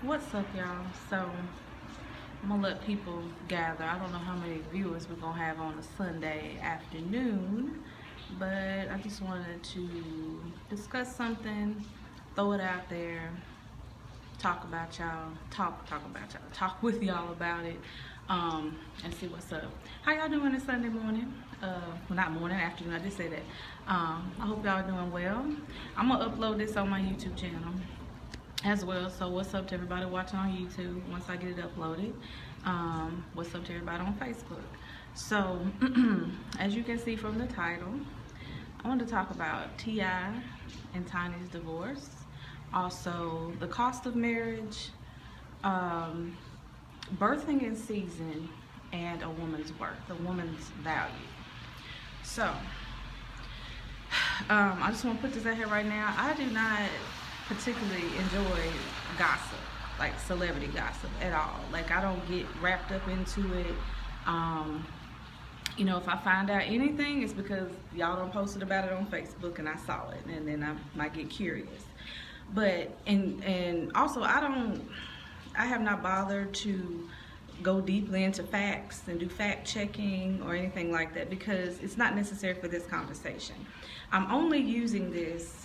What's up, y'all? So I'm gonna let people gather. I don't know how many viewers we're gonna have on a Sunday afternoon, but I just wanted to discuss something, throw it out there, talk about y'all, talk with y'all about it, and see what's up. How y'all doing this Sunday morning? Well, not morning, afternoon. I just said that. I hope y'all doing well. I'm gonna upload this on my YouTube channel as well. So what's up to everybody watching on YouTube once I get it uploaded? What's up to everybody on Facebook? So as you can see from the title, I want to talk about T.I. and Tiny's divorce, also the cost of marriage, birthing in season, and a woman's worth, a woman's value. So I just want to put this out here right now. I do not particularly enjoy gossip, like celebrity gossip at all. Like, I don't get wrapped up into it. You know, if I find out anything, it's because y'all done posted about it on Facebook and I saw it, and then I might get curious. But and also I have not bothered to go deeply into facts and do fact checking or anything like that, because it's not necessary for this conversation. I'm only using this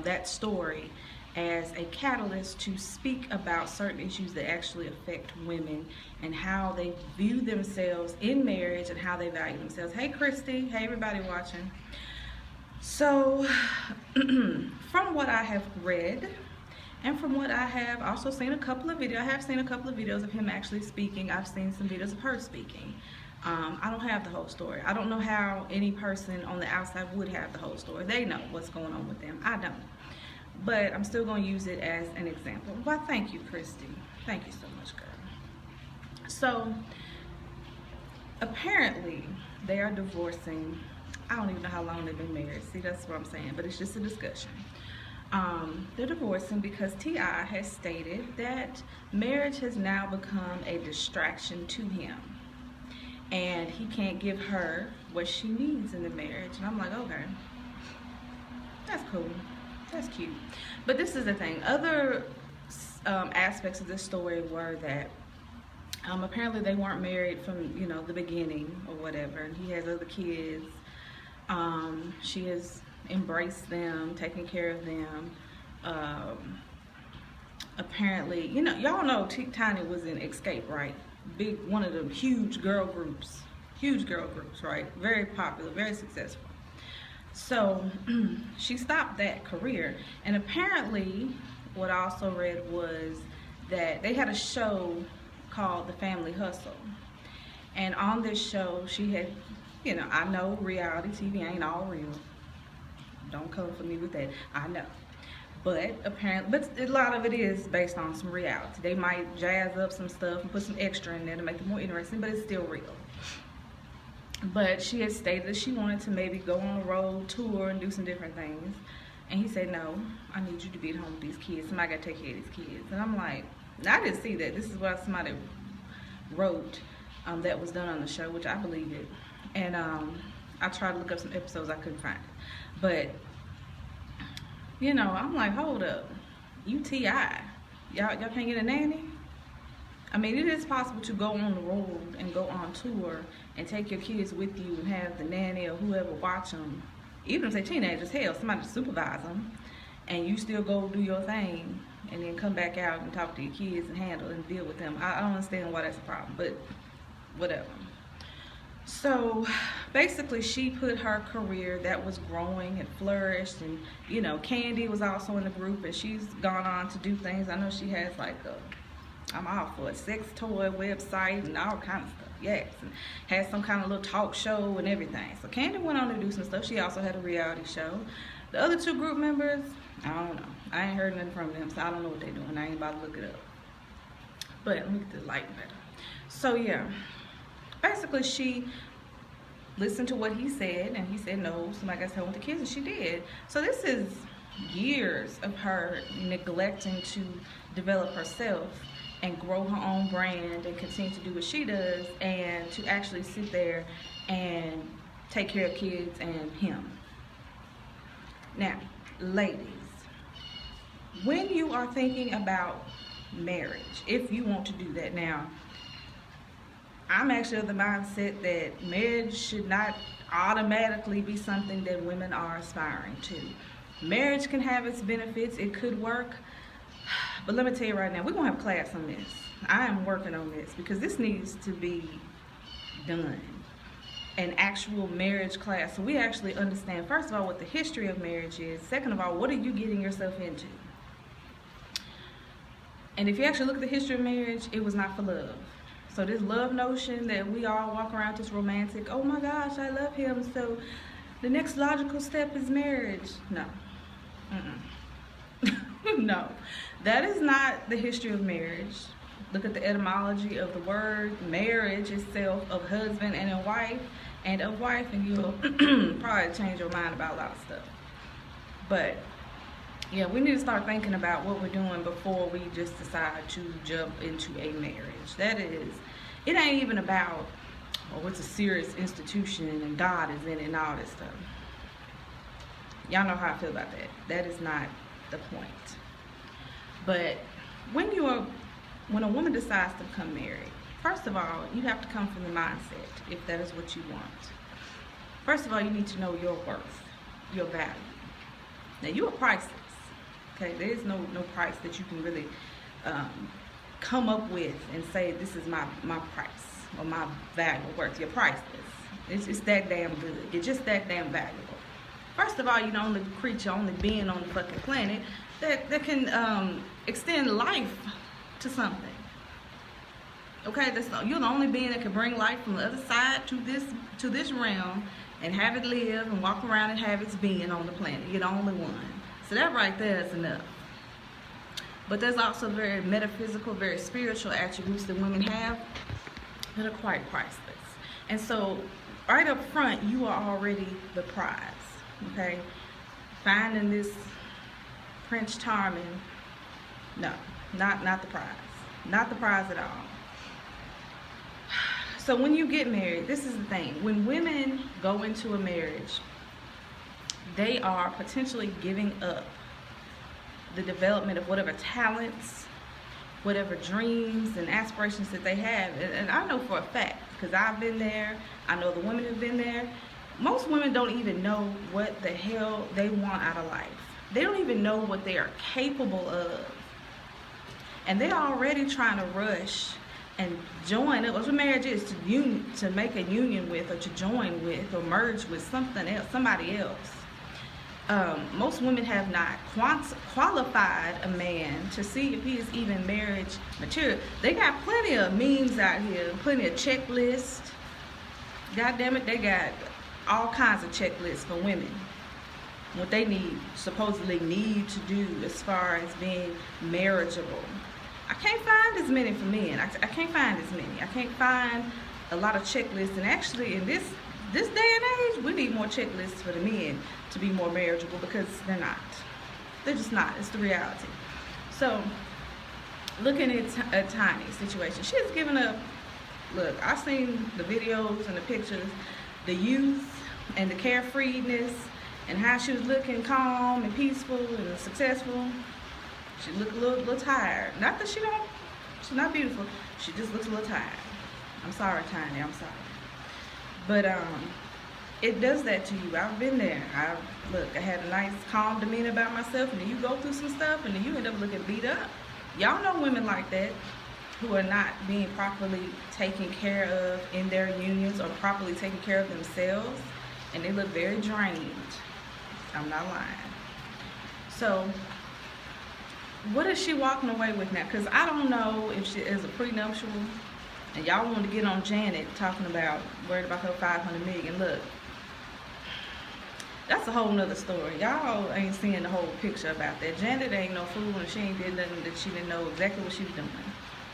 that story as a catalyst to speak about certain issues that actually affect women and how they view themselves in marriage and how they value themselves. Hey Christy, hey everybody watching. So from what I have read and from what I have also seen a couple of videos, I have seen a couple of videos of him actually speaking. I've seen some videos of her speaking. I don't have the whole story. I don't know how any person on the outside would have the whole story. They know what's going on with them. I don't. But I'm still going to use it as an example. Well, thank you, Christy. Thank you so much, girl. So, apparently, they are divorcing. I don't even know how long they've been married. See, that's what I'm saying. But it's just a discussion. They're divorcing because T.I. has stated that marriage has now become a distraction to him. And he can't give her what she needs in the marriage. And I'm like, okay, that's cool, that's cute. But this is the thing. Other aspects of this story were that apparently they weren't married from, you know, the beginning or whatever. And he has other kids. She has embraced them, taken care of them. Apparently, you know, y'all know Tiny was in Escape, right? Big, one of them huge girl groups, right? Very popular, very successful. So she stopped that career, and apparently what I also read was that they had a show called The Family Hustle, and on this show she had, you know, I know reality TV ain't all real, don't come for me with that, I know. But apparently, but a lot of it is based on some reality. They might jazz up some stuff and put some extra in there to make it more interesting, but it's still real. But she had stated that she wanted to maybe go on a road tour and do some different things. And he said, no, I need you to be at home with these kids. Somebody got to take care of these kids. And I'm like, I didn't see that. This is what somebody wrote that was done on the show, which I believe it. And I tried to look up some episodes, I couldn't find it. But you know, I'm like, hold up, you T.I. Y'all can't get a nanny? I mean, it is possible to go on the road and go on tour and take your kids with you and have the nanny or whoever watch them, even if they're teenagers, hell, somebody to supervise them, and you still go do your thing and then come back out and talk to your kids and handle and deal with them. I don't understand why that's a problem, but whatever. So basically she put her career that was growing and flourished, and you know, Candy was also in the group and she's gone on to do things. I know she has like I'm all for a sex toy website and all kinds of stuff, yes, and has some kind of little talk show and everything. So Candy went on to do some stuff. She also had a reality show. The other two group members, I don't know, I ain't heard nothing from them, so I don't know what they're doing. I ain't about to look it up. But let me get the light better. So yeah, basically she listened to what he said, and he said no, somebody got to help with the kids, and she did. So this is years of her neglecting to develop herself and grow her own brand and continue to do what she does, and to actually sit there and take care of kids and him. Now, ladies, when you are thinking about marriage, if you want to do that. Now, I'm actually of the mindset that marriage should not automatically be something that women are aspiring to. Marriage can have its benefits, it could work, but let me tell you right now, we're going to have class on this. I am working on this because this needs to be done. An actual marriage class, so we actually understand, first of all, what the history of marriage is. Second of all, what are you getting yourself into? And if you actually look at the history of marriage, it was not for love. So this love notion that we all walk around this romantic, oh my gosh, I love him, so the next logical step is marriage. No. No. That is not the history of marriage. Look at the etymology of the word marriage itself, of husband and a wife, and you'll probably change your mind about a lot of stuff. But yeah, we need to start thinking about what we're doing before we just decide to jump into a marriage. That is, it ain't even about, oh, it's a serious institution and God is in it and all this stuff. Y'all know how I feel about that. That is not the point. But when a woman decides to become married, first of all, you have to come from the mindset, if that is what you want. First of all, you need to know your worth, your value. Now, you are priceless. Okay, there is no price that you can really come up with and say, this is my price or my value or worth. You're priceless. It's that damn good. You're just that damn valuable. First of all, you're the only creature, only being on the fucking planet that can extend life to something. Okay, you're the only being that can bring life from the other side to this realm and have it live and walk around and have its being on the planet. You're the only one. So that right there is enough. But there's also very metaphysical, very spiritual attributes that women have that are quite priceless. And so right up front, you are already the prize. Okay? Finding this Prince Charming, no, not the prize. Not the prize at all. So when you get married, this is the thing. When women go into a marriage, they are potentially giving up the development of whatever talents, whatever dreams and aspirations that they have. And I know for a fact, because I've been there, I know the women have been there. Most women don't even know what the hell they want out of life. They don't even know what they are capable of. And they're already trying to rush and join. What marriage is, to make a union with, or to join with, or merge with something else, somebody else. Most women have not qualified a man to see if he is even marriage material. They got plenty of memes out here, plenty of checklists. God damn it, they got all kinds of checklists for women. What they supposedly need to do as far as being marriageable. I can't find as many for men. I can't find as many. I can't find a lot of checklists. And actually, in this day and age, we need more checklists for the men to be more marriageable, because they're not. They're just not. It's the reality. So, looking at Tiny's situation, she has given up. Look, I've seen the videos and the pictures, the youth and the carefreeness, and how she was looking calm and peaceful and successful. She looked a little tired. Not that she's not beautiful. She just looks a little tired. I'm sorry, Tiny, I'm sorry. But it does that to you. I've been there. I had a nice calm demeanor about myself, and then you go through some stuff, and then you end up looking beat up. Y'all know women like that, who are not being properly taken care of in their unions, or properly taking care of themselves, and they look very drained. I'm not lying. So, what is she walking away with now? Because I don't know if she is a prenuptial, and y'all want to get on Janet talking about, worried about her $500 million. Look, that's a whole nother story. Y'all ain't seeing the whole picture about that. Janet ain't no fool, and she ain't did nothing that she didn't know exactly what she was doing.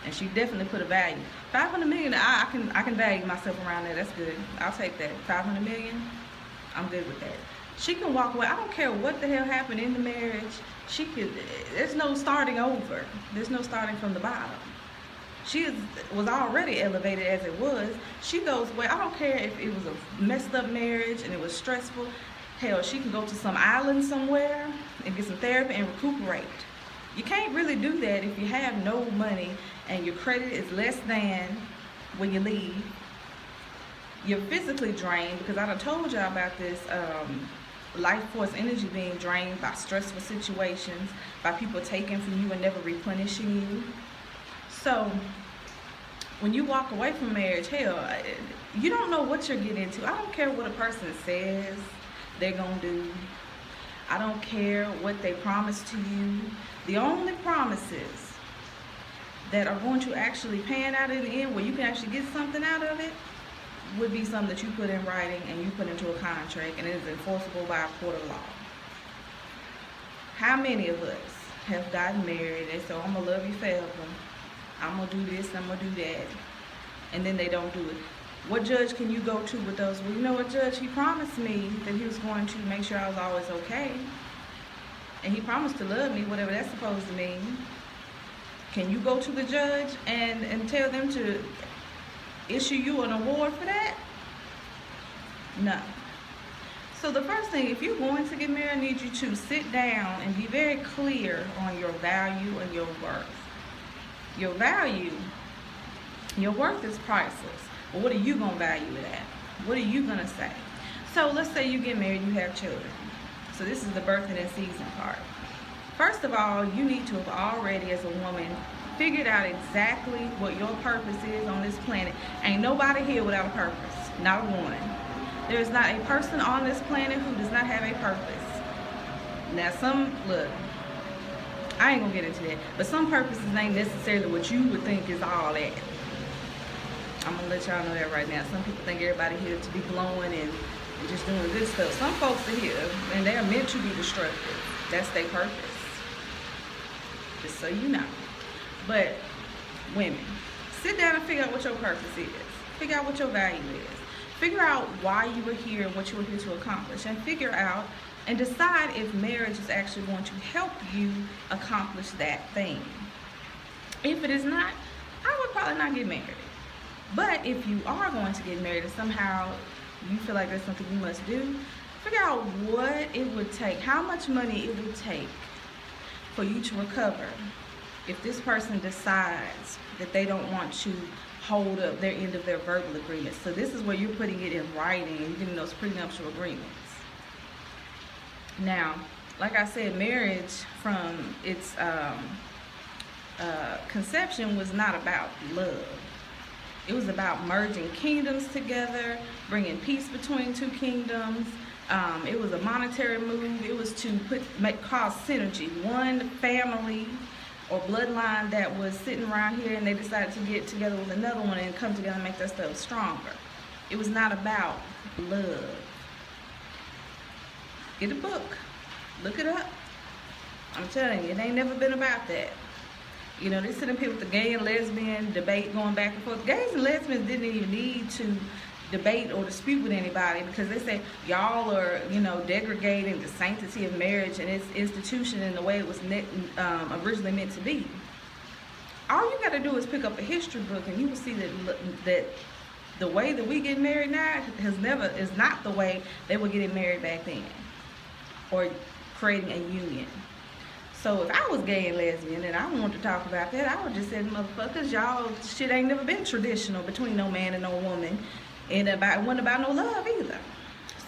And she definitely put a value. $500 million, I can value myself around that. That's good. I'll take that. $500 million, I'm good with that. She can walk away. I don't care what the hell happened in the marriage. There's no starting over. There's no starting from the bottom. She was already elevated as it was. She goes away. I don't care if it was a messed up marriage and it was stressful. Hell, she can go to some island somewhere and get some therapy and recuperate. You can't really do that if you have no money and your credit is less than when you leave. You're physically drained, because I done told y'all about this life force energy being drained by stressful situations, by people taking from you and never replenishing you. So when you walk away from marriage, hell, you don't know what you're getting into. I don't care what a person says they're gonna do. I don't care what they promise to you. The only promises that are going to actually pan out in the end, where you can actually get something out of it, would be something that you put in writing and you put into a contract, and it is enforceable by a court of law. How many of us have gotten married and said, I'm gonna love you forever, I'm gonna do this, I'm gonna do that, and then they don't do it? What judge can you go to with those? Well, you know what, judge, he promised me that he was going to make sure I was always okay, and he promised to love me, whatever that's supposed to mean. Can you go to the judge and tell them to issue you an award for that? No. So the first thing, if you're going to get married, I need you to sit down and be very clear on your value and your worth. Your value, your worth is priceless. But what are you going to value it at? What are you going to say? So let's say you get married, you have children. So this is the birthing and season part. First of all, you need to have already, as a woman, figured out exactly what your purpose is on this planet. Ain't nobody here without a purpose. Not a one. There is not a person on this planet who does not have a purpose. Now look, I ain't gonna get into that, but some purposes ain't necessarily what you would think is all that. I'm gonna let y'all know that right now. Some people think everybody here to be glowing and just doing good stuff. Some folks are here and they are meant to be destructive. That's their purpose. Just so you know. But women, sit down and figure out what your purpose is. Figure out what your value is. Figure out why you were here and what you were here to accomplish. And figure out and decide if marriage is actually going to help you accomplish that thing. If it is not, I would probably not get married. But if you are going to get married and somehow you feel like that's something you must do, figure out what it would take, how much money it would take for you to recover if this person decides that they don't want to hold up their end of their verbal agreement. So this is where you're putting it in writing and you're getting those prenuptial agreements. Now, like I said, marriage from its conception was not about love. It was about merging kingdoms together, bringing peace between two kingdoms. It was a monetary move. It was to cause synergy. One family or bloodline that was sitting around here and they decided to get together with another one and come together and make that stuff stronger. It was not about love. Get a book. Look it up. I'm telling you, it ain't never been about that. You know, they sit up here with the gay and lesbian debate going back and forth. Gays and lesbians didn't even need to debate or dispute with anybody because they say y'all are, you know, degrading the sanctity of marriage and its institution in the way it was originally meant to be. All you got to do is pick up a history book and you will see that the way that we get married now is not the way they were getting married back then or creating a union. So if I was gay and lesbian and I wanted to talk about that, I would just say, motherfuckers, y'all shit ain't never been traditional between no man and no woman. And it wasn't about no love either.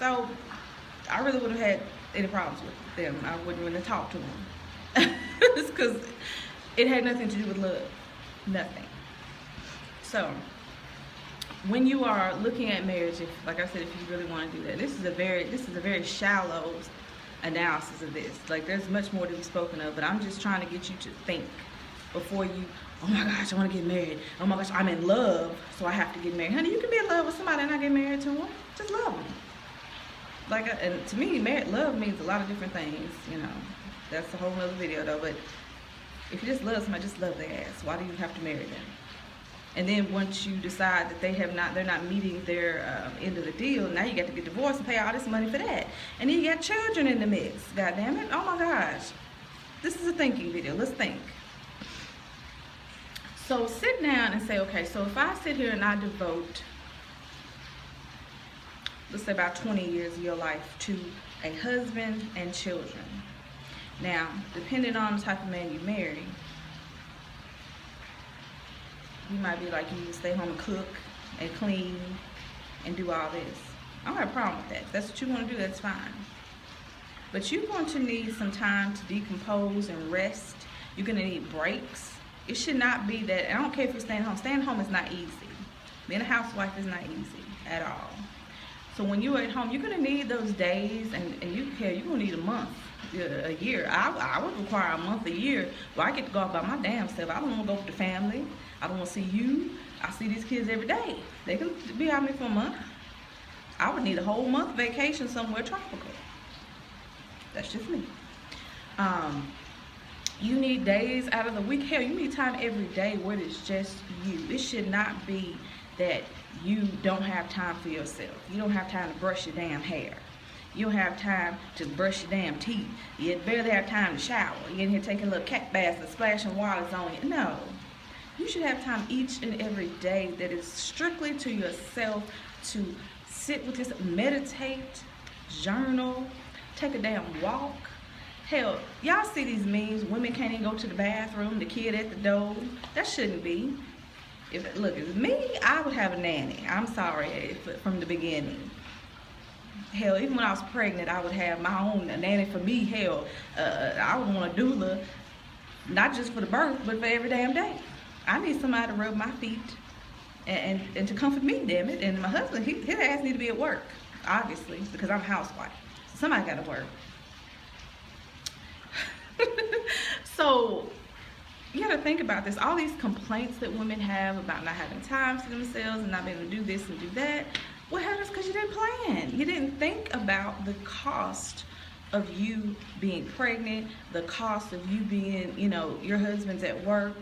So I really wouldn't have had any problems with them. I wouldn't really talk to them. It's because it had nothing to do with love. Nothing. So when you are looking at marriage, like I said, if you really want to do that, this is a very shallow analysis of this. Like, there's much more to be spoken of, but I'm just trying to get you to think before you, oh my gosh, I want to get married. Oh my gosh, I'm in love, so I have to get married. Honey, you can be in love with somebody and not get married to them. Just love them. Like, and to me, love means a lot of different things, you know. That's a whole other video though, but if you just love somebody, just love their ass. Why do you have to marry them? And then once you decide that they're not meeting their end of the deal, now you got to get divorced and pay all this money for that. And then you got children in the mix. God damn it. Oh my gosh. This is a thinking video. Let's think. So sit down and say, okay, so if I sit here and I devote, let's say about 20 years of your life to a husband and children, Now, depending on the type of man you marry, you might be like, you stay home and cook and clean and do all this. I don't have a problem with that. If that's what you want to do, that's fine. But you're going to need some time to decompose and rest. You're going to need breaks. It should not be that, I don't care if you're staying home. Staying home is not easy. Being a housewife is not easy at all. So when you're at home, you're going to need those days, and you're going to need a month, a year. I would require a month, a year, where I get to go out by my damn self. I don't want to go with the family. I don't want to see you. I see these kids every day. They can be out with me for a month. I would need a whole month vacation somewhere tropical. That's just me. You need days out of the week. Hell, you need time every day where it's just you. It should not be that you don't have time for yourself. You don't have time to brush your damn hair. You don't have time to brush your damn teeth. You barely have time to shower. You're in here taking little cat baths and splashing waters on you. No. You should have time each and every day that is strictly to yourself, to sit with yourself, meditate, journal, take a damn walk. Hell, y'all see these memes, women can't even go to the bathroom, the kid at the door. That shouldn't be. Look, it's me, I would have a nanny. I'm sorry, from the beginning. Hell, even when I was pregnant, I would have my own nanny for me. Hell, I would want a doula, not just for the birth, but for every damn day. I need somebody to rub my feet and to comfort me, damn it. And my husband, his ass need to be at work, obviously, because I'm a housewife. So somebody got to work. So you got to think about this. All these complaints that women have about not having time for themselves and not being able to do this and do that, what happens? Because you didn't plan. You didn't think about the cost of you being pregnant, the cost of you being, you know, your husband's at work.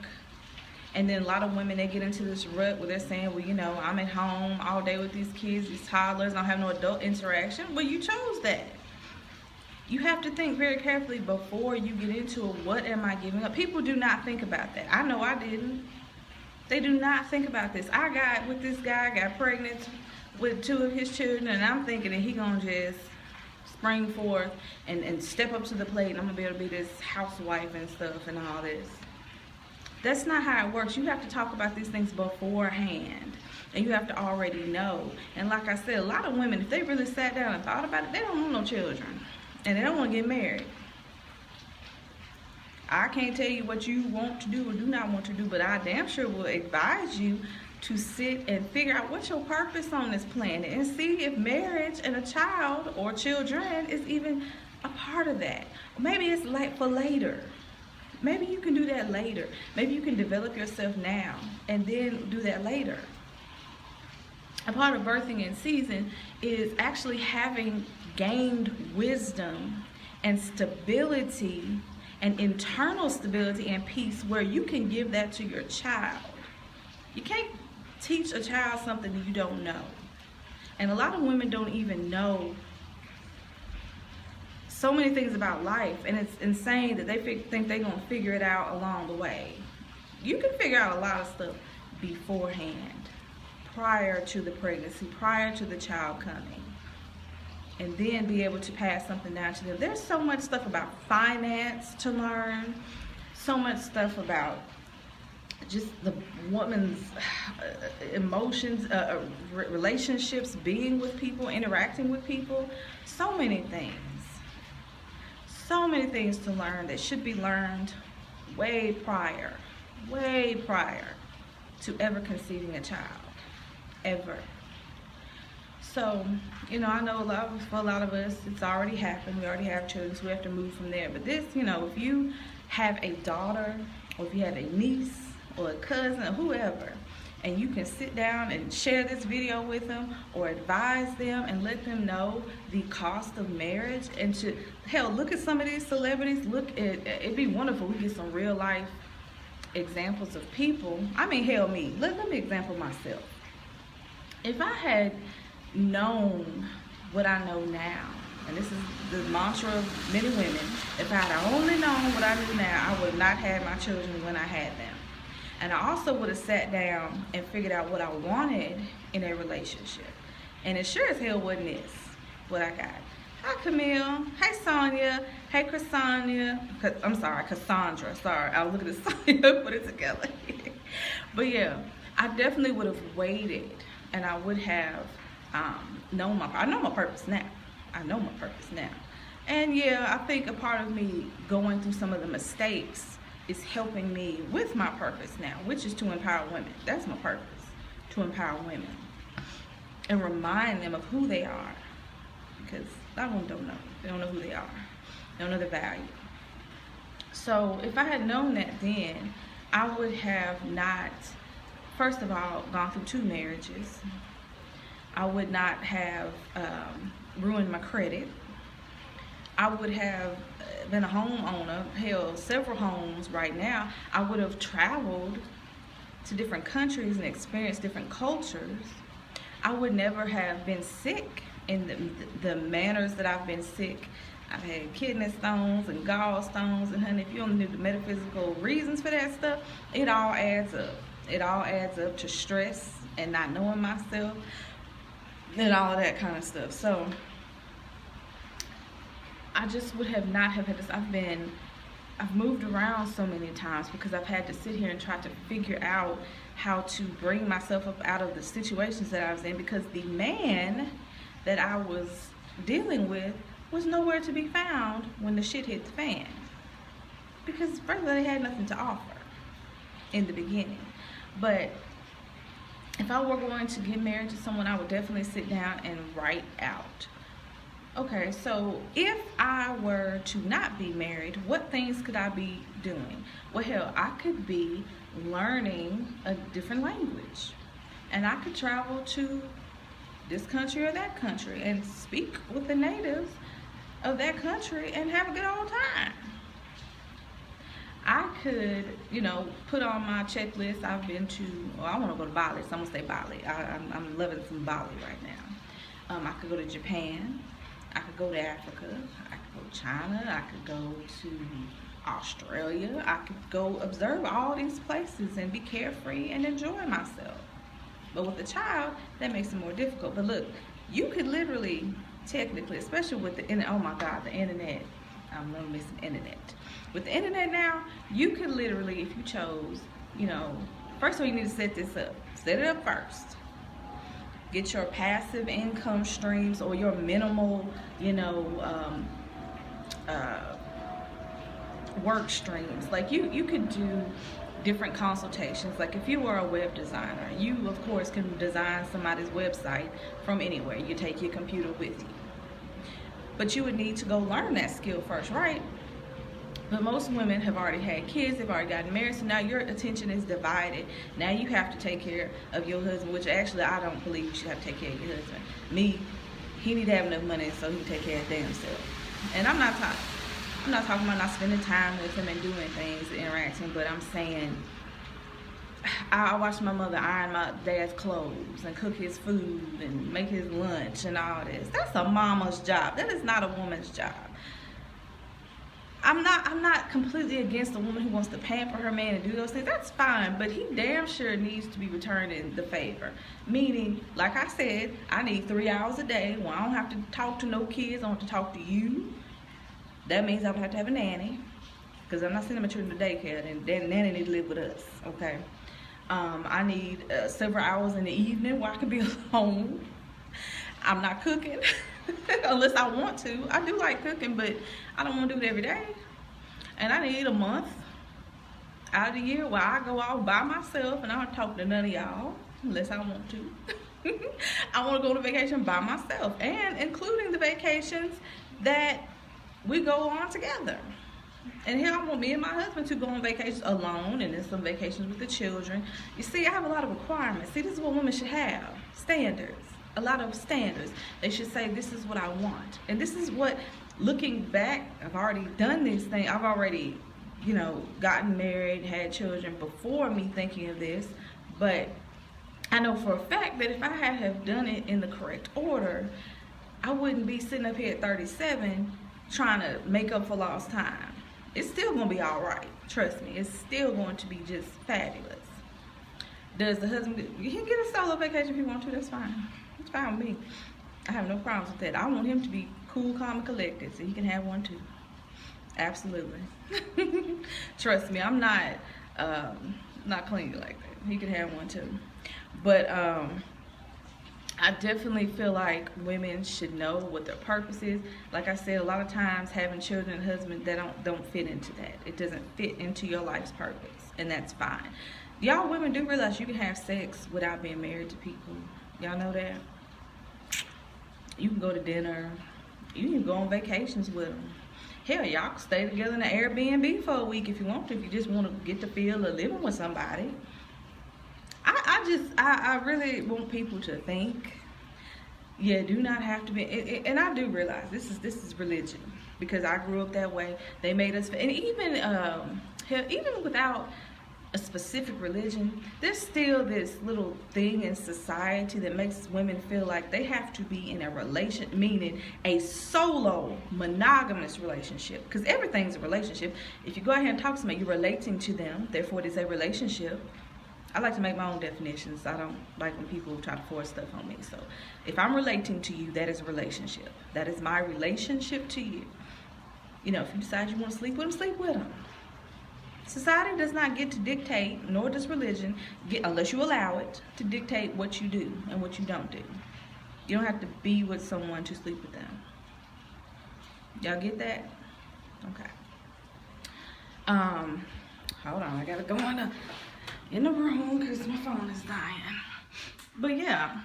And then a lot of women, they get into this rut where they're saying, well, you know, I'm at home all day with these kids, these toddlers, I don't have no adult interaction. Well, you chose that. You have to think very carefully before you get into it. What am I giving up? People do not think about that. I know I didn't. They do not think about this. I got with this guy, got pregnant with 2 of his children, and I'm thinking that he gonna just spring forth and step up to the plate, and I'm gonna be able to be this housewife and stuff and all this. That's not how it works. You have to talk about these things beforehand, and you have to already know. And like I said, a lot of women, if they really sat down and thought about it, they don't want no children, and they don't want to get married. I can't tell you what you want to do or do not want to do, but I damn sure will advise you to sit and figure out what's your purpose on this planet and see if marriage and a child or children is even a part of that. Maybe it's like for later. Maybe you can do that later. Maybe you can develop yourself now and then do that later. A part of birthing in season is actually having gained wisdom and stability and internal stability and peace where you can give that to your child. You can't teach a child something that you don't know. And a lot of women don't even know so many things about life, and it's insane that they think they're going to figure it out along the way. You can figure out a lot of stuff beforehand, prior to the pregnancy, prior to the child coming, and then be able to pass something down to them. There's so much stuff about finance to learn, so much stuff about just the woman's emotions, relationships, being with people, interacting with people, so many things. So many things to learn that should be learned way prior to ever conceiving a child, ever. So, you know, I know for a lot of us, it's already happened. We already have children, so we have to move from there. But this, you know, if you have a daughter, or if you have a niece, or a cousin, or whoever, and you can sit down and share this video with them or advise them and let them know the cost of marriage, and to, hell, look at some of these celebrities. Look at, it'd be wonderful we get some real life examples of people. I mean, hell, me, let me example myself. If I had known what I know now, and this is the mantra of many women, if I had only known what I knew now, I would not have my children when I had them. And I also would have sat down and figured out what I wanted in a relationship. And it sure as hell wasn't this, what I got. Hi, Camille. Hey, Sonia. Hey, I'm sorry, Cassandra. Sorry, I was looking at Sonia, put it together. But yeah, I definitely would have waited, and I would have I know my purpose now. I know my purpose now. And yeah, I think a part of me going through some of the mistakes is helping me with my purpose now, which is to empower women. That's my purpose, to empower women and remind them of who they are, because a lot of them don't know. They don't know who they are. They don't know their value. So if I had known that then, I would have not, first of all, gone through 2 marriages. I would not have ruined my credit. I would have been a homeowner, held several homes right now. I would have traveled to different countries and experienced different cultures. I would never have been sick in the manners that I've been sick. I've had kidney stones and gallstones, and honey, if you only knew the metaphysical reasons for that stuff, it all adds up. It all adds up to stress and not knowing myself and all of that kind of stuff. So I just would have not have had this. I've moved around so many times because I've had to sit here and try to figure out how to bring myself up out of the situations that I was in, because the man that I was dealing with was nowhere to be found when the shit hit the fan. Because first of all, they had nothing to offer in the beginning. But if I were going to get married to someone, I would definitely sit down and write out, okay, so if I were to not be married, what things could I be doing? Well, hell, I could be learning a different language. And I could travel to this country or that country and speak with the natives of that country and have a good old time. I could, put on my checklist. I've been to, I want to go to Bali, so I'm going to say Bali. I'm loving some Bali right now. I could go to Japan. I could go to Africa. I could go to China. I could go to Australia. I could go observe all these places and be carefree and enjoy myself. But with a child, that makes it more difficult. But look, you could literally, technically, especially with the internet, oh my God, the internet. I'm gonna miss the internet. With the internet now, you could literally, if you chose, first of all, you need to set this up. Set it up first. Get your passive income streams or your minimal, work streams. Like you could do different consultations. Like if you were a web designer, you of course can design somebody's website from anywhere. You take your computer with you. But you would need to go learn that skill first, right? But most women have already had kids, they've already gotten married, so now your attention is divided. Now you have to take care of your husband, which actually I don't believe you should have to take care of your husband. He need to have enough money so he can take care of damn self. And I'm not talking about not spending time with him and doing things, interacting, but I'm saying I watched my mother iron my dad's clothes and cook his food and make his lunch and all this. That's a mama's job. That is not a woman's job. I'm not completely against a woman who wants to pamper her man and do those things. That's fine, but he damn sure needs to be returning the favor. Meaning, like I said, I need 3 hours a day when I don't have to talk to no kids. I want to talk to you. That means I would have to have a nanny, because I'm not sending my children to daycare, and then nanny need to live with us, okay? I need several hours in the evening where I can be alone. I'm not cooking unless I want to. I do like cooking, but I don't want to do it every day. And I need a month out of the year where I go out by myself and I don't talk to none of y'all unless I want to. I want to go on vacation by myself, and including the vacations that we go on together. And here I want me and my husband to go on vacations alone, and then some vacations with the children. You see, I have a lot of requirements. See, this is what women should have. Standards. A lot of standards. They should say, this is what I want. And this is what, looking back, I've already done these things. I've already, gotten married, had children before me thinking of this. But I know for a fact that if I had have done it in the correct order, I wouldn't be sitting up here at 37 trying to make up for lost time. It's still going to be all right. Trust me. It's still going to be just fabulous. Does the husband, he can get a solo vacation if he wants to. That's fine. It's fine with me. I have no problems with that. I want him to be cool, calm, and collected, so he can have one too. Absolutely. Trust me, I'm not clingy like that. He can have one too. But I definitely feel like women should know what their purpose is. Like I said, a lot of times having children and husband, that don't fit into that. It doesn't fit into your life's purpose, and that's fine. Y'all women do realize you can have sex without being married to people. Y'all know that? You can go to dinner. You can go on vacations with them. Hell, y'all can stay together in an Airbnb for a week if you want to. If you just want to get the feel of living with somebody. I really want people to think, yeah, do not have to be, and I do realize this is religion, because I grew up that way. They made us, and even hell, even without a specific religion, there's still this little thing in society that makes women feel like they have to be in a relation, meaning a solo monogamous relationship, because everything's a relationship. If you go ahead and talk to somebody, you're relating to them, therefore it is a relationship. I like to make my own definitions. I don't like when people try to force stuff on me. So if I'm relating to you, that is a relationship. That is my relationship to you. You know, if you decide you want to sleep with them, sleep with them. Society does not get to dictate, nor does religion, unless you allow it, to dictate what you do and what you don't do. You don't have to be with someone to sleep with them. Y'all get that? Okay. Hold on, I gotta go in the room because my phone is dying. But yeah,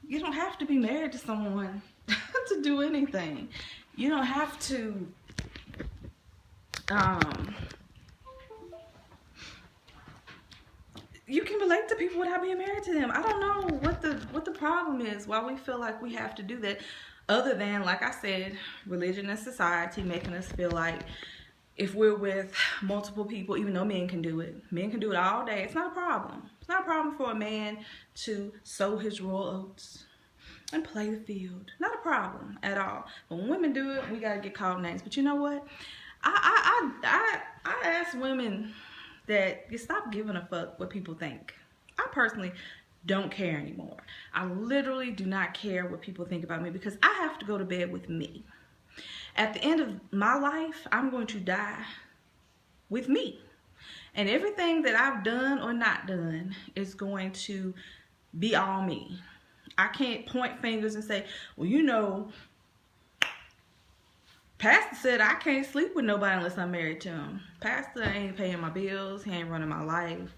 you don't have to be married to someone to do anything. You don't have to you can relate to people without being married to them. I don't know what the problem is, why we feel like we have to do that, other than, like I said, religion and society making us feel like if we're with multiple people, even though men can do it all day, it's not a problem. It's not a problem for a man to sow his royal oats and play the field. Not a problem at all. But when women do it, we gotta get called names. But you know what? I ask women that you stop giving a fuck what people think. I personally don't care anymore. I literally do not care what people think about me, because I have to go to bed with me. At the end of my life, I'm going to die with me. And everything that I've done or not done is going to be all me. I can't point fingers and say, well, you know, Pastor said I can't sleep with nobody unless I'm married to him. Pastor ain't paying my bills. He ain't running my life.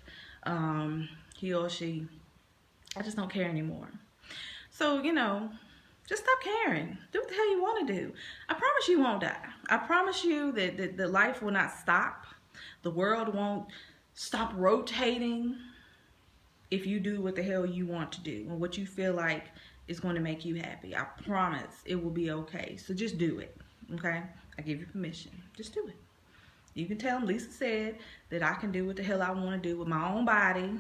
He or she, I just don't care anymore. So, you know, just stop caring. Do what the hell you want to do. I promise you won't die. I promise you that the life will not stop. The world won't stop rotating if you do what the hell you want to do and what you feel like is going to make you happy. I promise it will be okay. So just do it, okay? I give you permission. Just do it. You can tell them Lisa said that I can do what the hell I want to do with my own body.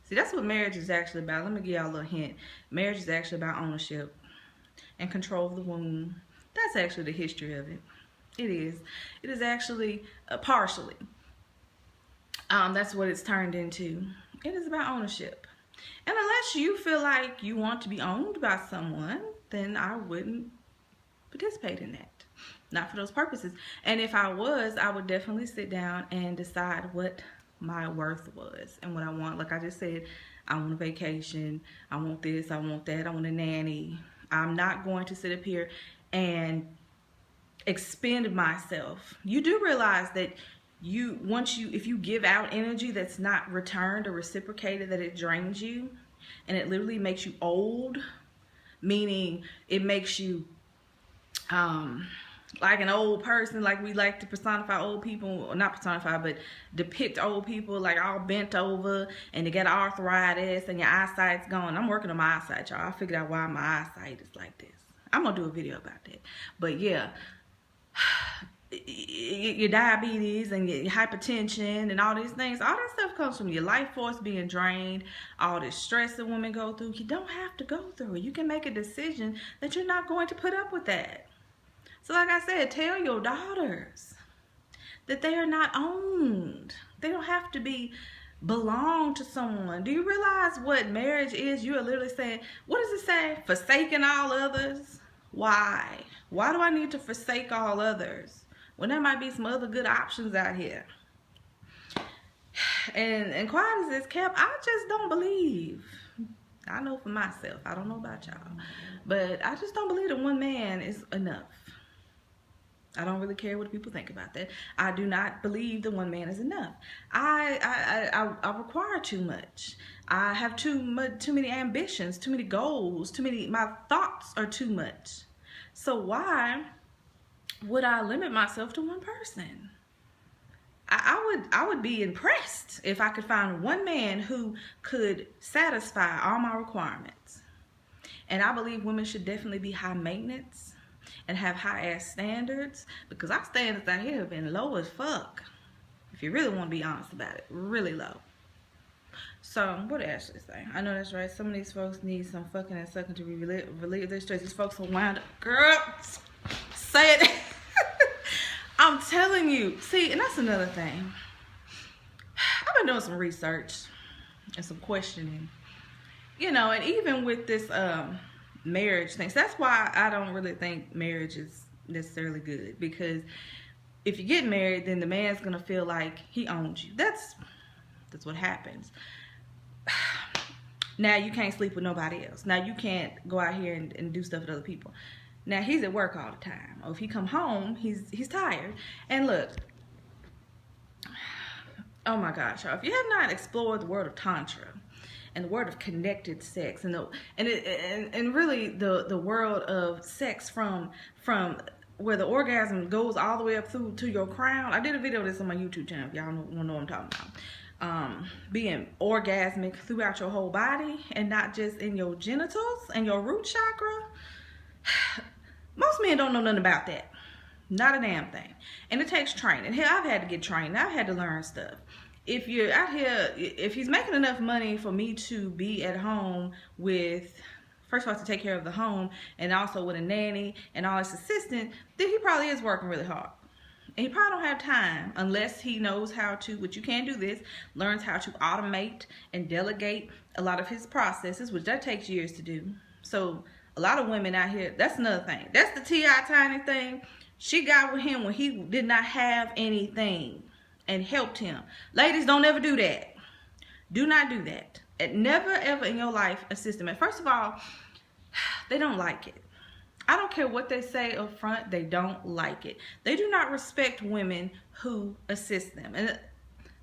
See, that's what marriage is actually about. Let me give y'all a little hint. Marriage is actually about ownership and control of the womb. That's actually the history of it. It is. It is actually partially. That's what it's turned into. It is about ownership. And unless you feel like you want to be owned by someone, then I wouldn't participate in that. Not for those purposes. And if I was, I would definitely sit down and decide what my worth was and what I want. Like I just said, I want a vacation, I want this, I want that, I want a nanny. I'm not going to sit up here and expend myself. You do realize that if you give out energy that's not returned or reciprocated, that it drains you, and it literally makes you old, meaning it makes you like an old person. Like we like to personify old people, or not personify, but depict old people like all bent over and they get arthritis and your eyesight's gone. I'm working on my eyesight, y'all. I figured out why my eyesight is like this. I'm gonna do a video about that. But yeah, your diabetes and your hypertension and all these things, all that stuff comes from your life force being drained, all this stress that women go through. You don't have to go through it. You can make a decision that you're not going to put up with that. So like I said, tell your daughters that they are not owned. They don't have to be belong to someone. Do you realize what marriage is? You are literally saying, what does it say? Forsaking all others? Why? Why do I need to forsake all others when there might be some other good options out here? And quiet as it's kept, I just don't believe. I know for myself. I don't know about y'all. But I just don't believe that one man is enough. I don't really care what people think about that. I do not believe that one man is enough. I require too much. I have too many ambitions, too many goals, my thoughts are too much. So why would I limit myself to one person? I would be impressed if I could find one man who could satisfy all my requirements. And I believe women should definitely be high maintenance and have high ass standards, because our standards out here have been low as fuck. If you really want to be honest about it, really low. So what did Ashley say? I know that's right. Some of these folks need some fucking and sucking to relieve their stress. These folks will wind up. Girl, say it. I'm telling you. See, and that's another thing. I've been doing some research and some questioning. You know, and even with this marriage thing. So that's why I don't really think marriage is necessarily good. Because if you get married, then the man's going to feel like he owns you. That's what happens. Now you can't sleep with nobody else. Now you can't go out here and do stuff with other people. Now he's at work all the time. Or if he come home, he's tired. And look, oh my gosh, y'all, if you have not explored the world of Tantra and the world of connected sex and really the world of sex from where the orgasm goes all the way up through to your crown. I did a video of this on my YouTube channel if y'all don't know what I'm talking about. Being orgasmic throughout your whole body and not just in your genitals and your root chakra. Most men don't know nothing about that. Not a damn thing. And it takes training. Hell, I've had to get trained. I've had to learn stuff. If you're out here, if he's making enough money for me to be at home with, first of all, to take care of the home and also with a nanny and all his assistant, then he probably is working really hard. And he probably don't have time unless he knows how to, which you can do this, learns how to automate and delegate a lot of his processes, which that takes years to do. So a lot of women out here, that's another thing. That's the T.I. Tiny thing. She got with him when he did not have anything and helped him. Ladies, don't ever do that. Do not do that. And never ever in your life assist them. And first of all, they don't like it. I don't care what they say up front, they don't like it. They do not respect women who assist them. And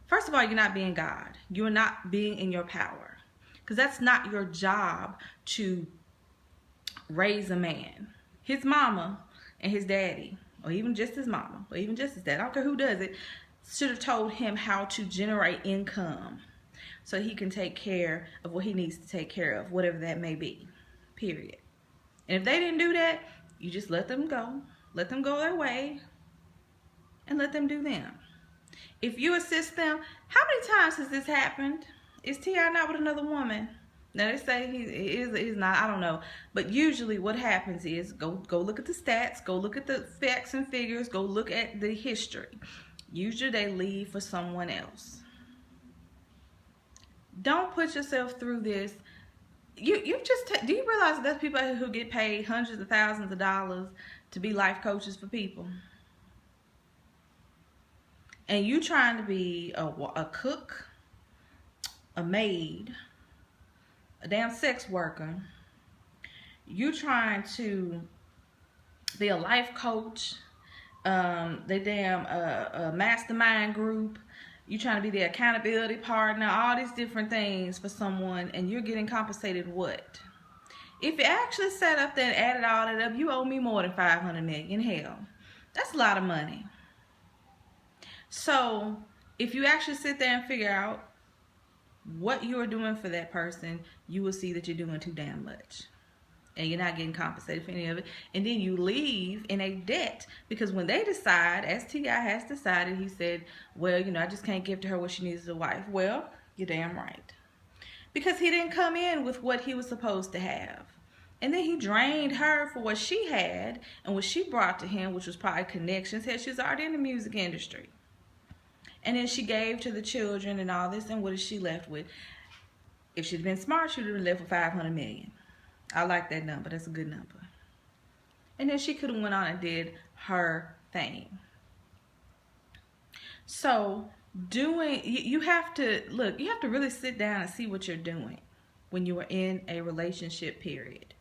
first of all, you're not being God. You're not being in your power. Because that's not your job to raise a man. His mama and his daddy, or even just his mama, or even just his dad, I don't care who does it, should have told him how to generate income so he can take care of what he needs to take care of, whatever that may be, period. And if they didn't do that, you just let them go their way, and let them do them. If you assist them, how many times has this happened? Is T.I. not with another woman? Now they say he's not, I don't know. But usually what happens is, go look at the stats, go look at the facts and figures, go look at the history. Usually they leave for someone else. Don't put yourself through this. Do you realize that there's people who get paid hundreds of thousands of dollars to be life coaches for people? And you trying to be a cook, a maid, a damn sex worker. You trying to be a life coach, the damn mastermind group. You trying to be the accountability partner, all these different things for someone, and you're getting compensated what? If you actually sat up there and added all that up, you owe me more than $500 million. Hell, that's a lot of money. So if you actually sit there and figure out what you're doing for that person, you will see that you're doing too damn much. And you're not getting compensated for any of it. And then you leave in a debt. Because when they decide, as T.I. has decided, he said, well, you know, I just can't give to her what she needs as a wife. Well, you're damn right. Because he didn't come in with what he was supposed to have. And then he drained her for what she had and what she brought to him, which was probably connections. Hell, she was already in the music industry. And then she gave to the children and all this, and what is she left with? If she'd been smart, she would have been left with $500 million. I like that number. That's a good number. And then she could have went on and did her thing. So you have to look, you have to really sit down and see what you're doing when you are in a relationship period,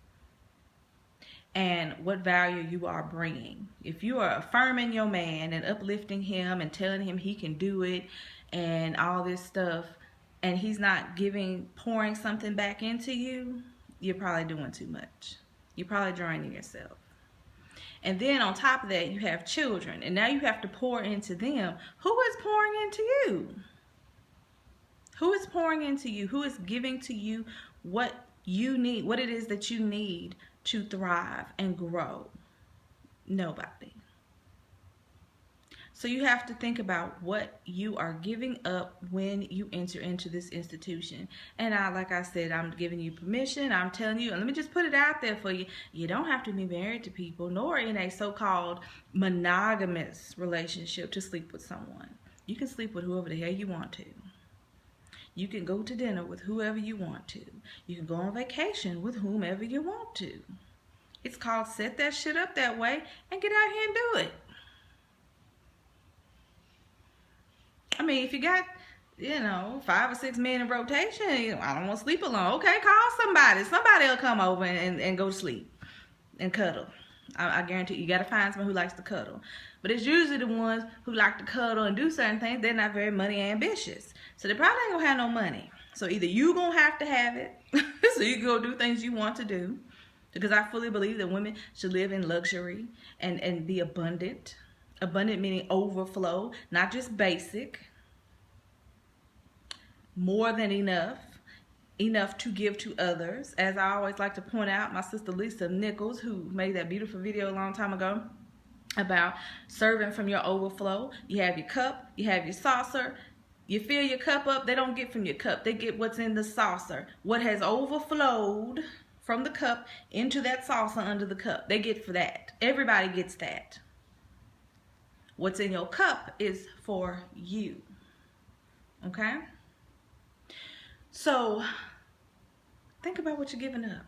and what value you are bringing. If you are affirming your man and uplifting him and telling him he can do it and all this stuff, and he's not pouring something back into you, you're probably doing too much. You're probably draining yourself. And then on top of that, you have children, and now you have to pour into them. Who is pouring into you? Who is pouring into you? Who is giving to you what you need, what it is that you need to thrive and grow? Nobody. So you have to think about what you are giving up when you enter into this institution. And like I said, I'm giving you permission. I'm telling you, and let me just put it out there for you. You don't have to be married to people, nor in a so-called monogamous relationship to sleep with someone. You can sleep with whoever the hell you want to. You can go to dinner with whoever you want to. You can go on vacation with whomever you want to. It's called set that shit up that way and get out here and do it. I mean, if you got, 5 or 6 men in rotation, I don't want to sleep alone. Okay, call somebody. Somebody will come over and go to sleep and cuddle. I guarantee you got to find someone who likes to cuddle. But it's usually the ones who like to cuddle and do certain things. They're not very money ambitious. So they probably ain't going to have no money. So either you going to have it so you can go do things you want to do. Because I fully believe that women should live in luxury and be abundant. Abundant meaning overflow, not just basic. More than enough. Enough to give to others. As I always like to point out, my sister Lisa Nichols, who made that beautiful video a long time ago about serving from your overflow. You have your cup, you have your saucer. You fill your cup up, they don't get from your cup. They get what's in the saucer. What has overflowed from the cup into that saucer under the cup. They get for that. Everybody gets that. What's in your cup is for you. Okay? So, think about what you're giving up.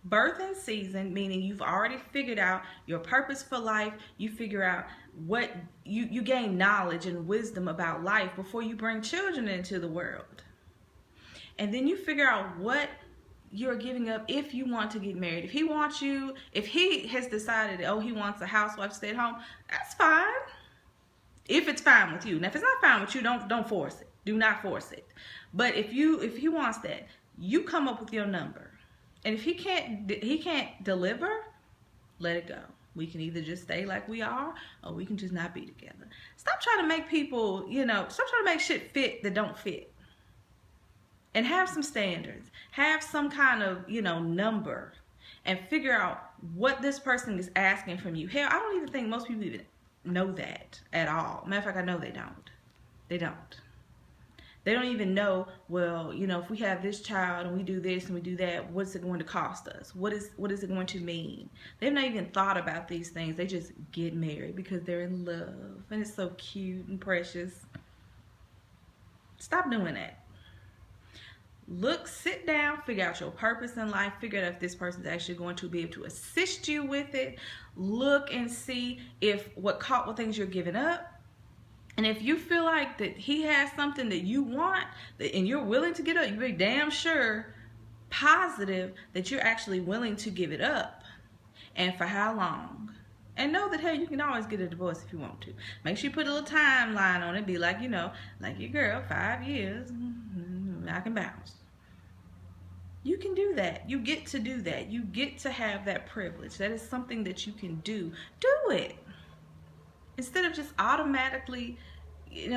Birthing season, meaning you've already figured out your purpose for life. You figure out what you gain knowledge and wisdom about life before you bring children into the world. And then you figure out what you're giving up if you want to get married. If he wants you, if he has decided, oh, he wants a housewife to stay at home, that's fine. If it's fine with you. Now, if it's not fine with you, don't force it. Do not force it. But if he wants that, you come up with your number. And if he can't deliver, let it go. We can either just stay like we are, or we can just not be together. Stop trying to make people, stop trying to make shit fit that don't fit. And have some standards. Have some kind of, number. And figure out what this person is asking from you. Hell, I don't even think most people even know that at all. Matter of fact, I know they don't. They don't. They don't even know, well, if we have this child and we do this and we do that, what's it going to cost us? What is it going to mean? They've not even thought about these things. They just get married because they're in love. And it's so cute and precious. Stop doing that. Look, sit down, figure out your purpose in life, figure out if this person is actually going to be able to assist you with it. Look and see if what things you're giving up. And if you feel like that he has something that you want and you're willing to give up, you be damn sure, positive that you're actually willing to give it up. And for how long? And know that, hey, you can always get a divorce if you want to. Make sure you put a little timeline on it. Be like, like your girl, 5 years, I can bounce. You can do that. You get to do that. You get to have that privilege. That is something that you can do. Do it. Instead of just automatically,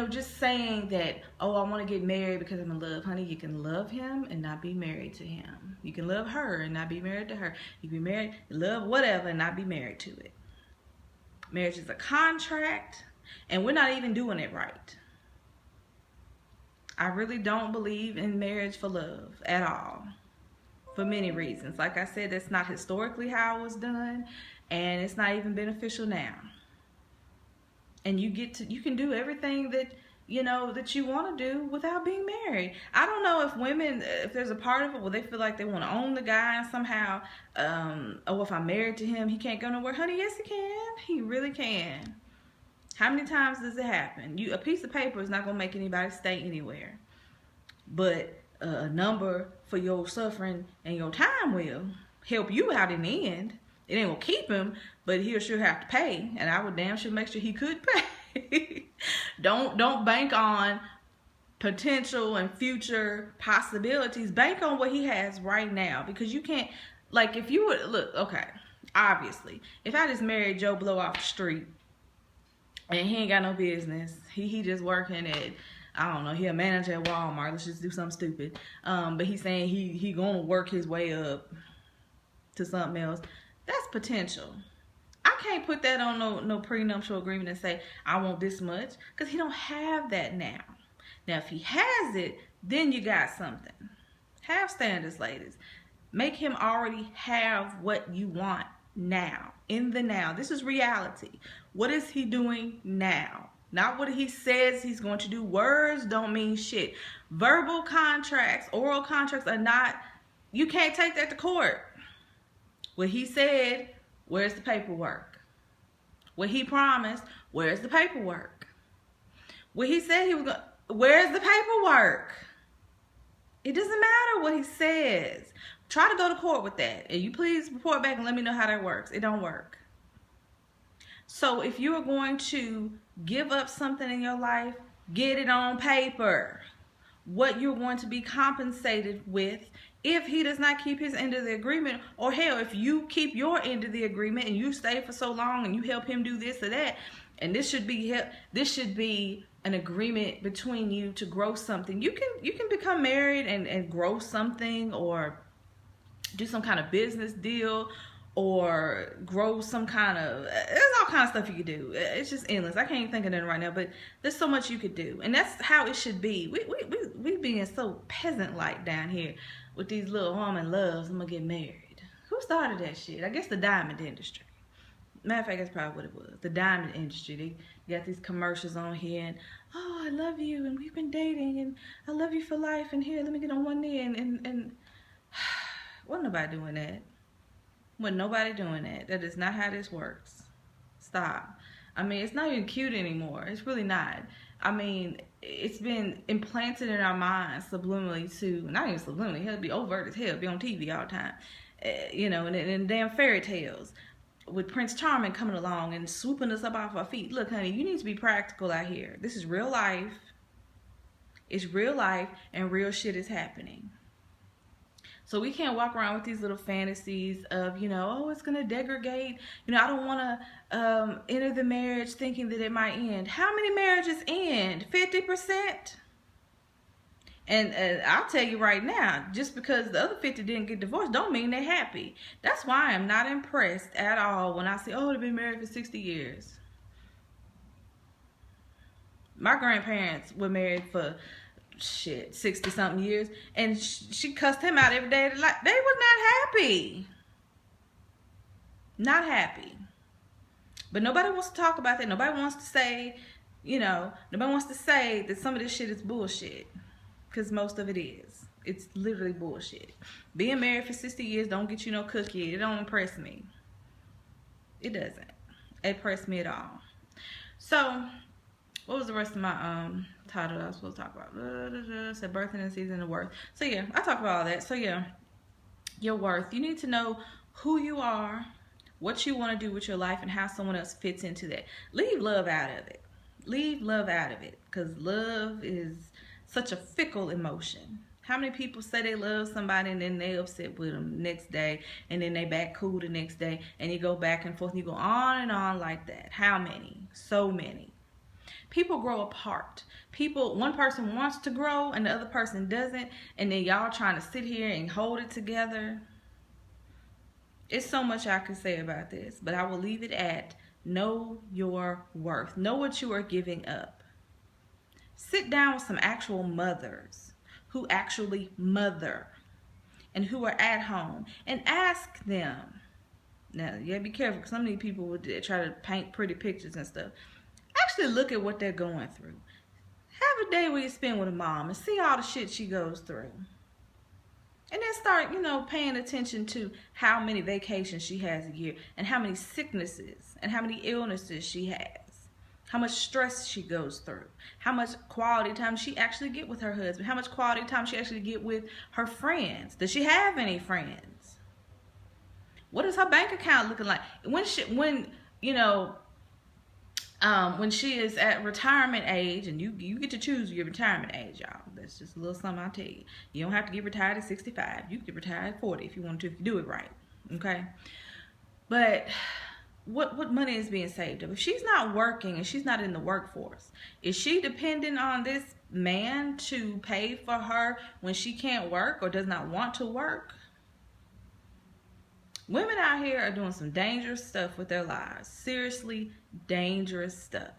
just saying that, oh, I want to get married because I'm in love. Honey, you can love him and not be married to him. You can love her and not be married to her. You can be married, love whatever, and not be married to it. Marriage is a contract, and we're not even doing it right. I really don't believe in marriage for love at all. For many reasons. Like I said, that's not historically how it was done, and it's not even beneficial now. And you can do everything that you know, that you want to do without being married. I don't know if women, if there's a part of it where they feel like they want to own the guy and somehow, oh, if I'm married to him, he can't go nowhere. Honey, yes, he can. He really can. How many times does it happen? A piece of paper is not going to make anybody stay anywhere. But a number for your suffering and your time will help you out in the end. It ain't going to keep him, but he'll sure have to pay. And I would damn sure make sure he could pay. Don't bank on potential and future possibilities. Bank on what he has right now, because you can't, like, if you would look, okay, obviously, if I just married Joe Blow off the street and he ain't got no business, he just working at, I don't know, he a manager at Walmart, let's just do something stupid, but he's saying he gonna work his way up to something else, that's potential. I can't put that on no prenuptial agreement and say, I want this much, because he don't have that now. Now, if he has it, then you got something. Have standards, ladies. Make him already have what you want now, in the now. This is reality. What is he doing now? Not what he says he's going to do. Words don't mean shit. Verbal contracts, oral contracts are not, you can't take that to court. What he said, where's the paperwork? What he promised, where's the paperwork? What he said he was going, where's the paperwork? It doesn't matter what he says. Try to go to court with that. And you please report back and let me know how that works. It don't work. So if you are going to give up something in your life, get it on paper. What you're going to be compensated with if he does not keep his end of the agreement, or hell, if you keep your end of the agreement and you stay for so long and you help him do this or that, and this should be an agreement between you to grow something. You can become married and grow something, or do some kind of business deal, or grow some kind of, there's all kinds of stuff you could do. It's just endless. I can't even think of that right now, but there's so much you could do, and that's how it should be. We being so peasant-like down here with these little woman loves, I'm gonna get married. Who started that shit? I guess the diamond industry. Matter of fact, that's probably what it was. The diamond industry. They got these commercials on here, and oh, I love you, and we've been dating, and I love you for life, and here, let me get on one knee, and wasn't nobody doing that. Wasn't nobody doing that. That is not how this works. Stop. I mean, it's not even cute anymore. It's really not. I mean, it's been implanted in our minds subliminally to, not even subliminally, it'll be overt as hell, be on TV all the time. You know, and damn fairy tales. With Prince Charming coming along and swooping us up off our feet. Look, honey, you need to be practical out here. This is real life. It's real life, and real shit is happening. So we can't walk around with these little fantasies of, you know, oh, it's going to degrade. You know, I don't want to enter the marriage thinking that it might end. How many marriages end? 50%? And I'll tell you right now, just because the other 50 didn't get divorced don't mean they're happy. That's why I'm not impressed at all when I say, oh, they've been married for 60 years. My grandparents were married for, shit, 60-something years, and she cussed him out every day. Like, they were not happy. Not happy. But nobody wants to talk about that. Nobody wants to say, you know, nobody wants to say that some of this shit is bullshit. Because most of it is. It's literally bullshit. Being married for 60 years don't get you no cookie. It don't impress me. It doesn't impress me at all. So, what was the rest of my title that I was supposed to talk about? Said birthing in season of worth. So yeah, I talked about all that. So yeah, your worth. You need to know who you are, what you want to do with your life, and how someone else fits into that. Leave love out of it. Leave love out of it. Because love is such a fickle emotion. How many people say they love somebody and then they upset with them next day, and then they back cool the next day, and you go back and forth and you go on and on like that? How many? So many. People grow apart. One person wants to grow and the other person doesn't, and then y'all trying to sit here and hold it together. It's so much I could say about this, but I will leave it at know your worth. Know what you are giving up. Sit down with some actual mothers who actually mother and who are at home and ask them. Now, you gotta be careful, because some of these people would try to paint pretty pictures and stuff. Actually look at what they're going through. Have a day where you spend with a mom and see all the shit she goes through. And then start, paying attention to how many vacations she has a year and how many sicknesses and how many illnesses she has. How much stress she goes through. How much quality time she actually get with her husband. How much quality time she actually get with her friends. Does she have any friends? What is her bank account looking like? When she is at retirement age, and you get to choose your retirement age, y'all. That's just a little something I'll tell you. You don't have to get retired at 65. You can get retired at 40 if you want to, if you do it right. Okay? But what money is being saved up? If she's not working and she's not in the workforce, is she dependent on this man to pay for her when she can't work or does not want to work? Women out here are doing some dangerous stuff with their lives. Seriously, dangerous stuff.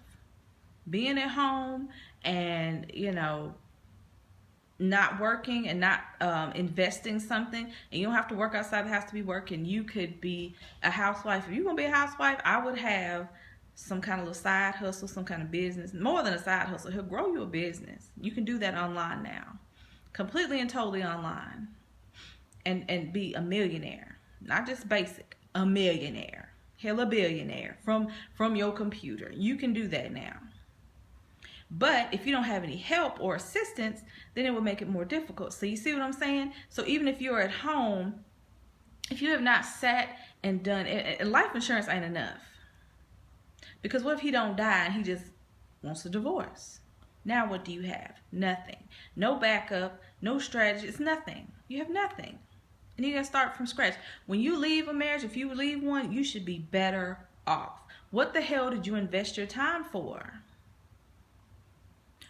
Being at home and, not working and not investing something, and you don't have to work outside the house to be working. You could be a housewife. If you're going to be a housewife, I would have some kind of little side hustle, some kind of business. More than a side hustle. He'll grow you a business. You can do that online now. Completely and totally online. And be a millionaire. Not just basic, a millionaire. Hell, a billionaire from your computer. You can do that now. But if you don't have any help or assistance, then it will make it more difficult. So you see what I'm saying? So even if you're at home, if you have not sat and done it, life insurance ain't enough. Because what if he don't die and he just wants a divorce? Now what do you have? Nothing. No backup, no strategy. It's nothing. You have nothing. And you gotta start from scratch. When you leave a marriage, if you leave one, you should be better off. What the hell did you invest your time for?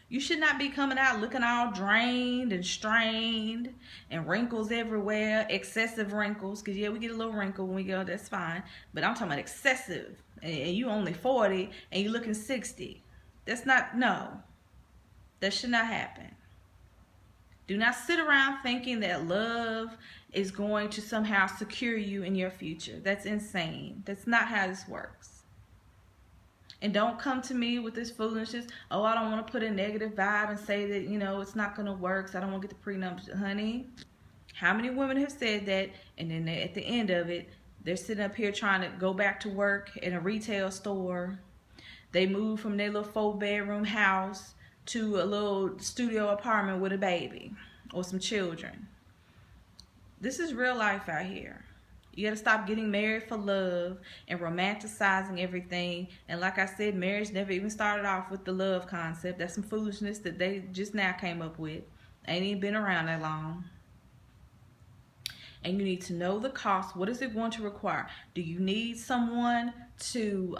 You should not be coming out looking all drained and strained and wrinkles everywhere, excessive wrinkles. Because, yeah, we get a little wrinkle when we go, that's fine. But I'm talking about excessive. And you only 40 and you looking 60. That's not, no. That should not happen. Do not sit around thinking that love is going to somehow secure you in your future. That's insane. That's not how this works. And don't come to me with this foolishness. Oh, I don't want to put a negative vibe and say that, it's not going to work, so I don't want to get the prenup. Honey, how many women have said that, and then at the end of it, they're sitting up here trying to go back to work in a retail store. They moved from their little 4-bedroom house to a little studio apartment with a baby or some children. This is real life out here. You got to stop getting married for love and romanticizing everything. And like I said, marriage never even started off with the love concept. That's some foolishness that they just now came up with. Ain't even been around that long. And you need to know the cost. What is it going to require? Do you need someone to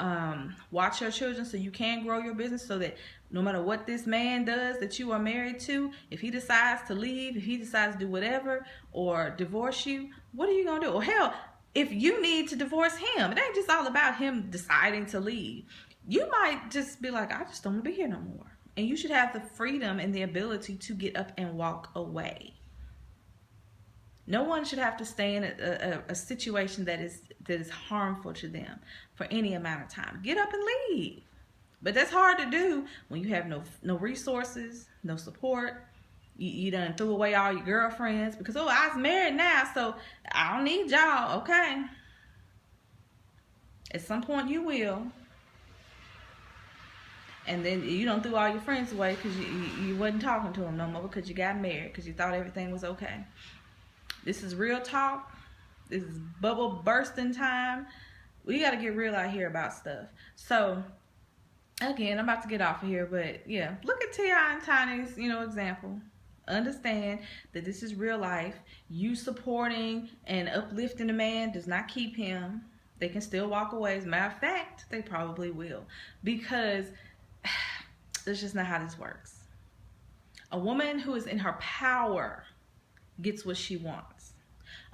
watch your children so you can grow your business, so that no matter what this man does that you are married to, if he decides to leave, if he decides to do whatever or divorce you, what are you going to do? Or hell, if you need to divorce him, it ain't just all about him deciding to leave. You might just be like, I just don't want to be here no more. And you should have the freedom and the ability to get up and walk away. No one should have to stay in a situation that is harmful to them for any amount of time. Get up and leave. But that's hard to do when you have no resources, no support. You done threw away all your girlfriends because, oh, I was married now, so I don't need y'all, okay? At some point you will. And then you don't threw all your friends away because you wasn't talking to them no more because you got married, because you thought everything was okay. This is real talk. This is bubble bursting time. We got to get real out here about stuff. So, again, I'm about to get off of here, but yeah, look at T.I. and Tiny's, example. Understand that this is real life. You supporting and uplifting a man does not keep him. They can still walk away. As a matter of fact, they probably will, because that's just not how this works. A woman who is in her power gets what she wants.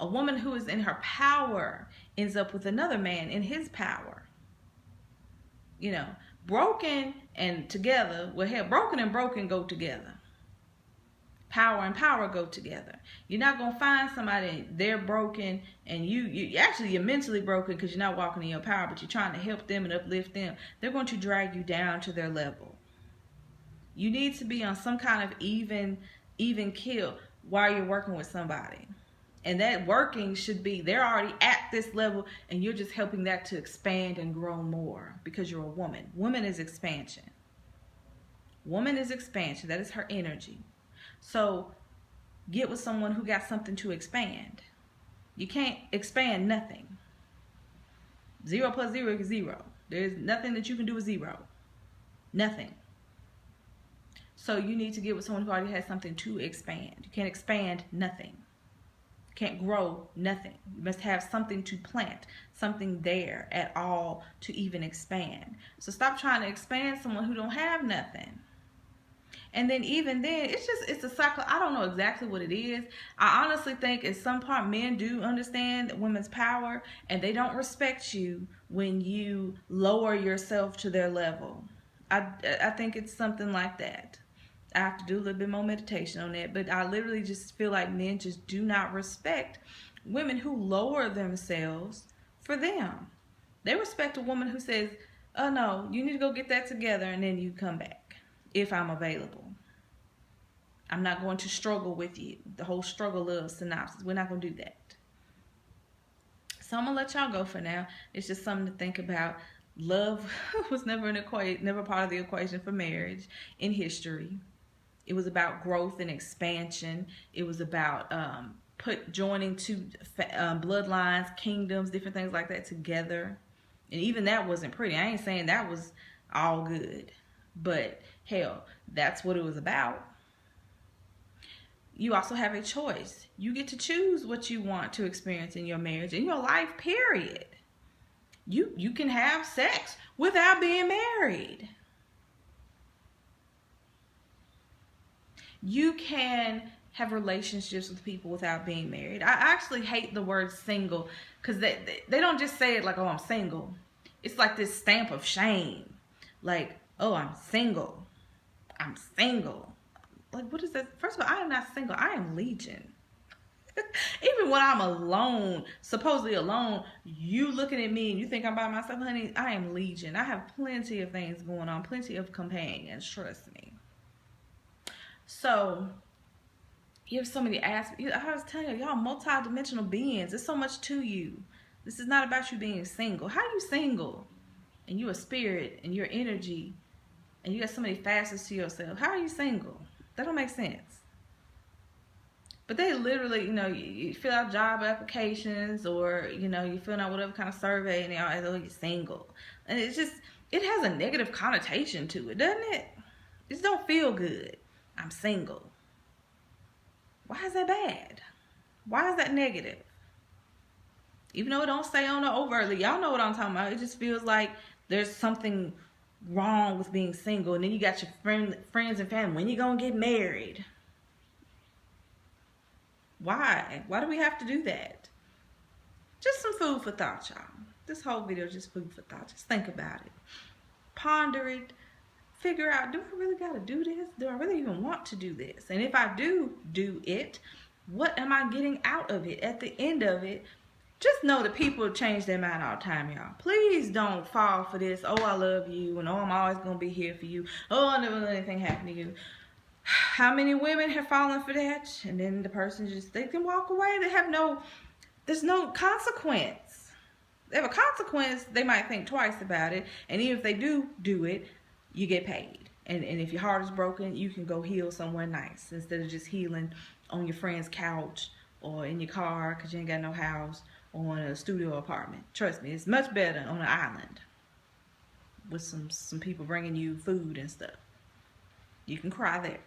A woman who is in her power ends up with another man in his power. Broken and together, well, hell, broken and broken go together. Power and power go together. You're not going to find somebody, they're broken, and you're mentally broken because you're not walking in your power, but you're trying to help them and uplift them. They're going to drag you down to their level. You need to be on some kind of even kill while you're working with somebody. And that working should be, they're already at this level and you're just helping that to expand and grow more because you're a woman. Woman is expansion. Woman is expansion. That is her energy. So get with someone who got something to expand. You can't expand nothing. 0 plus 0 is 0. There's nothing that you can do with 0. Nothing. So you need to get with someone who already has something to expand. You can't expand nothing. Can't grow nothing. You must have something to plant, something there at all to even expand. So stop trying to expand someone who don't have nothing. And then even then, it's a cycle. I don't know exactly what it is. I honestly think at some part men do understand women's power and they don't respect you when you lower yourself to their level. I think it's something like that. I have to do a little bit more meditation on that, but I literally just feel like men just do not respect women who lower themselves for them. They respect a woman who says, oh no, you need to go get that together and then you come back if I'm available. I'm not going to struggle with you. The whole struggle of synopsis. We're not going to do that. So I'm going to let y'all go for now. It's just something to think about. Love was never part of the equation for marriage in history. It was about growth and expansion. It was about joining two bloodlines, kingdoms, different things like that together. And even that wasn't pretty. I ain't saying that was all good. But hell, that's what it was about. You also have a choice. You get to choose what you want to experience in your marriage, in your life, period. You can have sex without being married. You can have relationships with people without being married. I actually hate the word single because they don't just say it like, oh, I'm single. It's like this stamp of shame. Like, oh, I'm single. I'm single. Like, what is that? First of all, I am not single. I am legion. Even when I'm alone, supposedly alone, you looking at me and you think I'm by myself, honey, I am legion. I have plenty of things going on, plenty of companions, trust me. So, you have so many aspects. I was telling you, y'all multi-dimensional beings. There's so much to you. This is not about you being single. How are you single? And you're a spirit and your energy and you got so many facets to yourself. How are you single? That don't make sense. But they literally, you fill out job applications or, you fill out whatever kind of survey and they all, oh, you're single. And it's just, it has a negative connotation to it, doesn't it? It just don't feel good. I'm single. Why is that bad? Why is that negative? Even though it don't say on it overtly, y'all know what I'm talking about. It just feels like there's something wrong with being single. And then you got your friends and family. When you gonna get married? Why? Why do we have to do that? Just some food for thought, y'all. This whole video is just food for thought. Just think about it. Ponder it. Figure out, do I really got to do this? Do I really even want to do this? And if I do it, what am I getting out of it? At the end of it, just know that people change their mind all the time, y'all. Please don't fall for this, oh, I love you, and oh, I'm always going to be here for you. Oh, I'll never let anything happen to you. How many women have fallen for that? And then the person just, they can walk away. There's no consequence. They have a consequence, they might think twice about it. And even if they do it, you get paid. And if your heart is broken, you can go heal somewhere nice instead of just healing on your friend's couch or in your car because you ain't got no house or in a studio apartment. Trust me, it's much better on an island with some people bringing you food and stuff. You can cry there.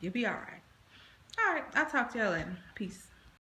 You'll be all right. All right, I'll talk to y'all later. Peace.